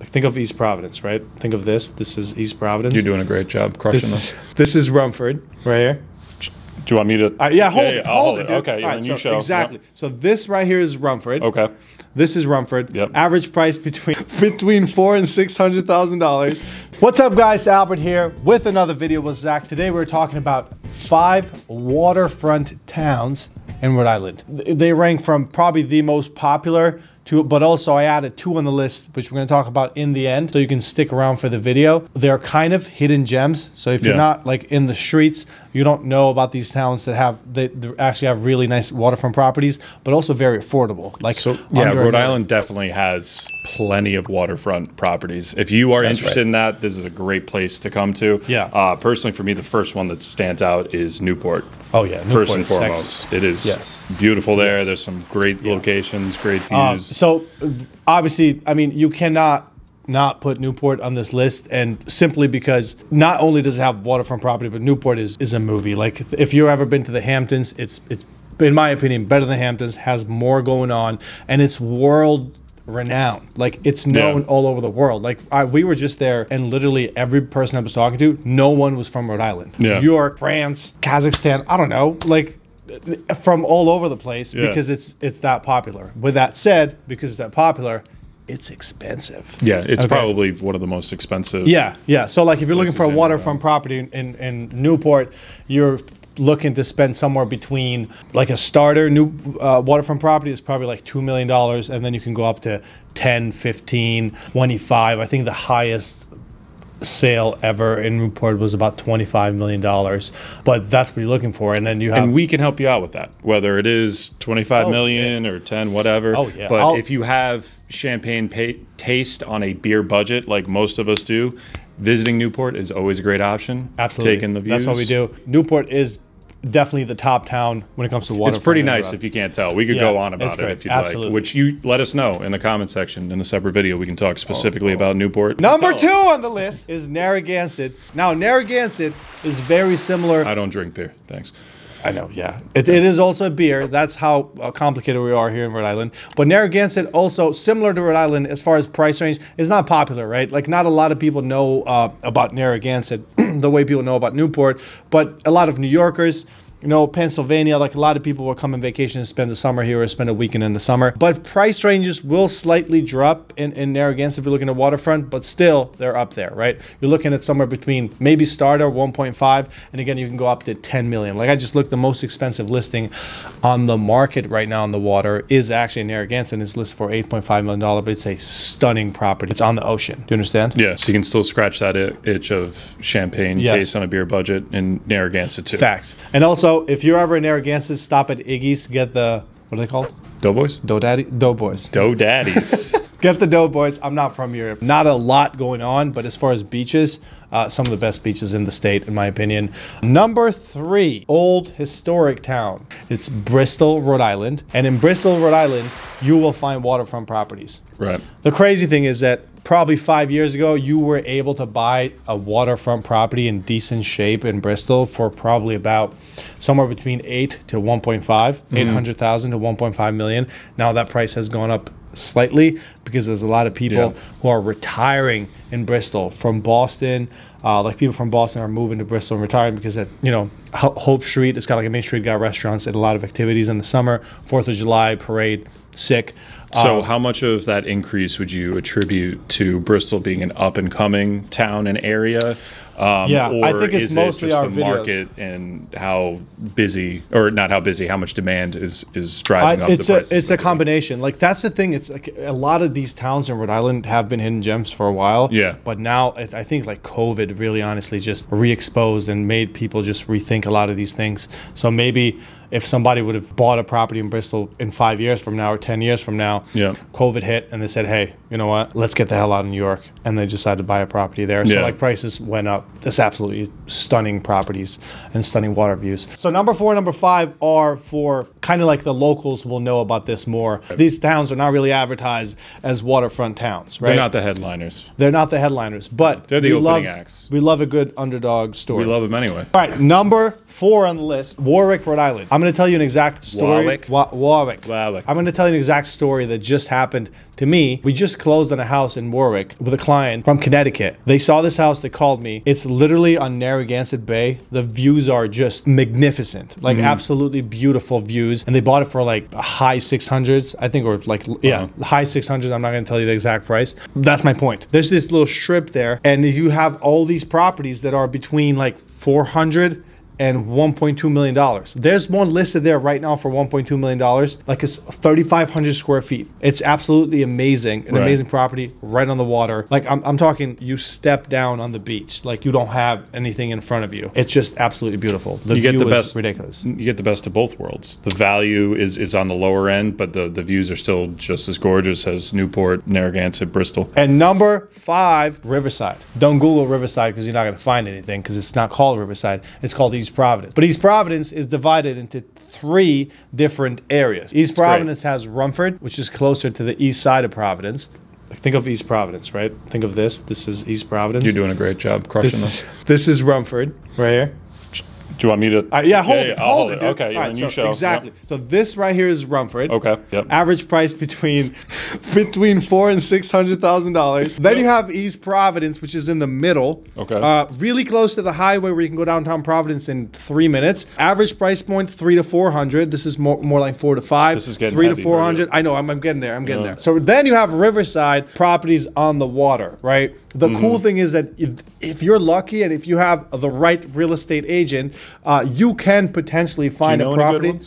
Like, think of East Providence, right? Think of this. This is East Providence. You're doing a great job crushing this. This is Rumford right here. Do you want me to? Yeah, hold it. Okay, right, you show. Exactly. Yep. So this right here is Rumford. Okay. This is Rumford. Yep. Average price between $400,000 and $600,000. What's up, guys? Albert here with another video with Zach. Today we're talking about 5 waterfront towns in Rhode Island. They rank from probably the most popular to, but also I added 2 on the list, which we're going to talk about in the end, so you can stick around for the video. They're kind of hidden gems. So if you're not like in the streets, you don't know about these towns that have they actually have really nice waterfront properties, but also very affordable. Like, so yeah, Rhode Island definitely has plenty of waterfront properties. If you are interested in that, this is a great place to come to. Yeah. Personally, for me, the first one that stands out is Newport. Oh yeah, Newport first and foremost, sexy. It is beautiful there. There's some great locations, great views. So obviously, I mean, you cannot not put Newport on this list, and simply because not only does it have waterfront property, but Newport is a movie. Like, if you've ever been to the Hamptons, it's in my opinion better than Hamptons, has more going on, and it's world renowned. Like, it's known all over the world. Like, we were just there, and literally every person I was talking to, no one was from Rhode Island. New York, France, Kazakhstan, I don't know, like from all over the place, because it's that popular. With that said, because it's that popular, it's expensive. Yeah, it's probably one of the most expensive. Yeah. So like, if you're looking for a waterfront property in Newport, you're looking to spend somewhere between, like, a starter new waterfront property is probably like $2 million, and then you can go up to 10, 15, 25. I think the highest sale ever in Newport was about $25 million, but that's what you're looking for. And then you have, and we can help you out with that, whether it is 25 million or 10, whatever. But if you have champagne taste on a beer budget, like most of us do, visiting Newport is always a great option. Absolutely. Taking the views. That's what we do. Newport is definitely the top town when it comes to waterfront. It's pretty nice if you can't tell. We could go on about it if you'd like, which you let us know in the comment section in a separate video. We can talk specifically about Newport. Number 2 on the list is Narragansett. Now, Narragansett is very similar. I don't drink beer, thanks. I know, yeah. It is also a beer. That's how complicated we are here in Rhode Island. But Narragansett, also similar to Rhode Island as far as price range, is not popular, right? Like, not a lot of people know about Narragansett the way people know about Newport. But a lot of New Yorkers, you know, Pennsylvania, like, a lot of people will come on vacation and spend the summer here or spend a weekend in the summer. But price ranges will slightly drop in Narragansett if you're looking at waterfront, but still they're up there, right? You're looking at somewhere between maybe starter 1.5, and again, you can go up to 10 million. Like, I just looked, the most expensive listing on the market right now on the water is actually in Narragansett, and it's listed for $8.5 million, but it's a stunning property. It's on the ocean. Do you understand? Yeah, so you can still scratch that itch of champagne taste on a beer budget in Narragansett too. Facts. And also, if you're ever in Narragansett, stop at Iggy's, get the, what are they called? Doughboys? Doughboys. Dough Daddies. Get the Doughboys. I'm not from Europe. Not a lot going on, but as far as beaches, some of the best beaches in the state, in my opinion. Number 3, old historic town. It's Bristol, Rhode Island. And in Bristol, Rhode Island, you will find waterfront properties. Right. The crazy thing is that probably 5 years ago, you were able to buy a waterfront property in decent shape in Bristol for probably about somewhere between 8 to 1.5, 800,000 to 1.5 million. Now that price has gone up slightly because there's a lot of people who are retiring in Bristol from Boston. Like, people from Boston are moving to Bristol and retiring because, you know, Hope Street, it's got like a main street, got restaurants and a lot of activities in the summer. 4th of July parade, sick. So how much of that increase would you attribute to Bristol being an up-and-coming town and area? Or I think it's mostly our the market and how busy, or not how busy, how much demand is driving up the prices? It's a combination. Like, that's the thing. It's like a lot of these towns in Rhode Island have been hidden gems for a while. Yeah. But now I think, like, COVID really honestly just re-exposed and made people just rethink a lot of these things. So maybe if somebody would have bought a property in Bristol in 5 years from now or 10 years from now, COVID hit and they said, hey, you know what, let's get the hell out of New York. And they decided to buy a property there. So like, prices went up. It's absolutely stunning properties and stunning water views. So number 4 and number 5 are for kind of like the locals will know about this more. These towns are not really advertised as waterfront towns, right? They're not the headliners. They're not the headliners, but they're the opening acts. We love a good underdog story. We love them anyway. All right, number 4 on the list, Warwick, Rhode Island. I'm going to tell you an exact story. Warwick. Warwick. Warwick. I'm going to tell you an exact story that just happened to me. We just closed on a house in Warwick with a client from Connecticut. They saw this house. They called me. It's literally on Narragansett Bay. The views are just magnificent, like absolutely beautiful views. And they bought it for like high 600s, I think, or like, yeah, high 600s. I'm not going to tell you the exact price. That's my point. There's this little strip there, and you have all these properties that are between like 400 and $1.2 million. There's one listed there right now for $1.2 million. Like it's 3,500 square feet. It's absolutely amazing. An amazing property right on the water. Like I'm talking, you step down on the beach. Like you don't have anything in front of you. It's just absolutely beautiful. The view is ridiculous. You get the best of both worlds. The value is on the lower end, but the views are still just as gorgeous as Newport, Narragansett, Bristol. And number 5, Riverside. Don't Google Riverside because you're not going to find anything because it's not called Riverside. It's called East Providence. But East Providence is divided into 3 different areas. East Providence has Rumford, which is closer to the east side of Providence. Think of East Providence, right? Think of this. This is East Providence. You're doing a great job crushing this is Rumford right here. Do you want me to? Yeah, hold it. Okay, right, you show. Exactly. Yep. So this right here is Rumford. Okay. Yep. Average price between $400,000 and $600,000. Then you have East Providence, which is in the middle. Okay. Really close to the highway where you can go downtown Providence in 3 minutes. Average price point $300 to $400. This is more like $400 to $500. This is getting $300 to $400. I know. I'm getting there. I'm getting there. So then you have Riverside properties on the water, right? The cool thing is that if you're lucky and if you have the right real estate agent, you can potentially find a property.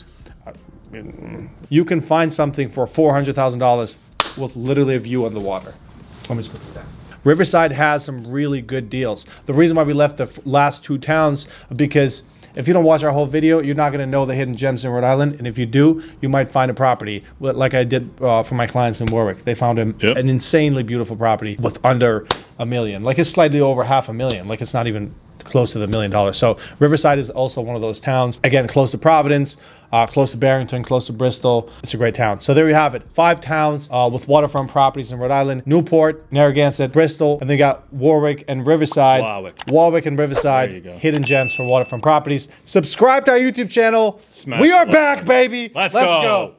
You can find something for $400,000 with literally a view on the water. Let me just put this down. Riverside has some really good deals. The reason why we left the last 2 towns, because if you don't watch our whole video, you're not going to know the hidden gems in Rhode Island. And if you do, you might find a property like I did for my clients in Warwick. They found an insanely beautiful property with under $1 million. Like it's slightly over $500,000. Like it's not even close to the $1 million. So Riverside is also one of those towns. Again, close to Providence, close to Barrington, close to Bristol. It's a great town. So there you have it. 5 towns with waterfront properties in Rhode Island: Newport, Narragansett, Bristol, and they got Warwick and Riverside. Warwick and Riverside. There you go. Hidden gems for waterfront properties. Subscribe to our YouTube channel. We are back, baby. Let's go.